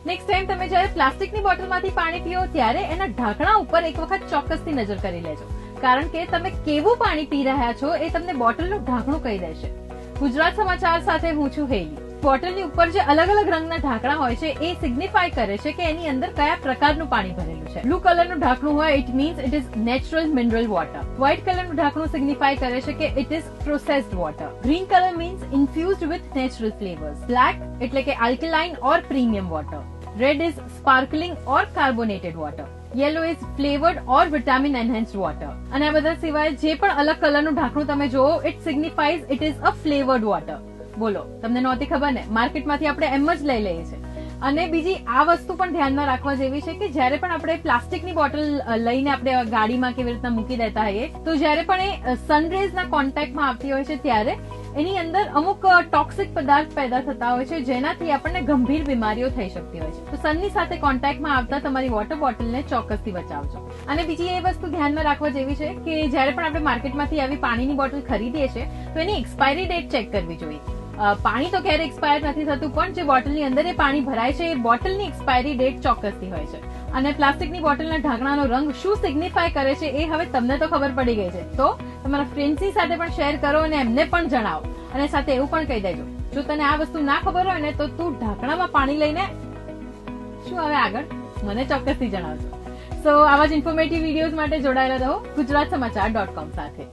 Next time તમે જયારે પ્લાસ્ટિકની બોટલમાંથી પાણી પીઓ ત્યારે એના ઢાંકણા ઉપર એક વખત ચોક્કસથી નજર કરી લેજો, કારણ કે તમે કેવું પાણી પી રહ્યા છો એ તમને બોટલનું ઢાંકણું કહી દેશે. ગુજરાત સમાચાર સાથે હું છું હેલી. બોટલની ઉપર જે અલગ અલગ રંગના ઢાંકણા હોય છે એ સિગ્નિફાય કરે છે કે એની અંદર કયા પ્રકારનું પાણી ભરેલું છે. બ્લુ કલરનું ઢાંકણું હોય it means it is natural mineral water. White કલરનું ઢાંકણું સિગ્નિફાય કરે છે કે it is processed water. Green colour means infused with natural flavours. Black એટલે કે alkaline or premium water. Red is sparkling or carbonated water. Yellow is flavoured or vitamin enhanced water. અને આ બધા સિવાય જે પણ અલગ કલરનું ઢાંકણું તમે જોવો it signifies it is a flavoured water. બોલો, તમને નહોતી ખબર ને? માર્કેટમાંથી આપણે એમ જ લઈ લઈએ છીએ. અને બીજી આ વસ્તુ પણ ધ્યાનમાં રાખવા જેવી છે કે જયારે પણ આપણે પ્લાસ્ટિકની બોટલ લઈને આપણે ગાડીમાં કેવી રીતના મૂકી દેતા હોઈએ તો જયારે પણ એ સનરેઝના કોન્ટેક્ટમાં આવતી હોય છે ત્યારે એની અંદર અમુક ટોક્સિક પદાર્થ પેદા થતા હોય છે જેનાથી આપણને ગંભીર બીમારીઓ થઈ શકતી હોય છે. તો સનની સાથે કોન્ટેક્ટમાં આવતા તમારી વોટર બોટલને ચોક્કસથી બચાવજો. અને બીજી એ વસ્તુ ધ્યાનમાં રાખવા જેવી છે કે જયારે પણ આપણે માર્કેટમાંથી આવી પાણીની બોટલ ખરીદીએ છીએ તો એની એક્સપાયરી ડેટ ચેક કરવી જોઈએ. પાણી તો ક્યારે એક્સપાયર નથી થતું, પણ જે બોટલની અંદર એ પાણી ભરાય છે એ બોટલની એક્સપાયરી ડેટ ચોક્કસથી હોય છે. અને પ્લાસ્ટિકની બોટલના ઢાંકણાનો રંગ શું સિગ્નિફાય કરે છે એ હવે તમને તો ખબર પડી ગઈ છે. તો તમારા ફ્રેન્ડ્સની સાથે પણ શેર કરો અને એમને પણ જણાવો. અને સાથે એવું પણ કહી દેજો, જો તને આ વસ્તુ ના ખબર હોય ને તો તું ઢાંકણામાં પાણી લઈને શું હવે આગળ મને ચોક્કસથી જણાવજો. સો આવા જ ઇન્ફોર્મેટિવ વિડીયોઝ માટે જોડાયેલા રહો ગુજરાત સમાચાર .com સાથે.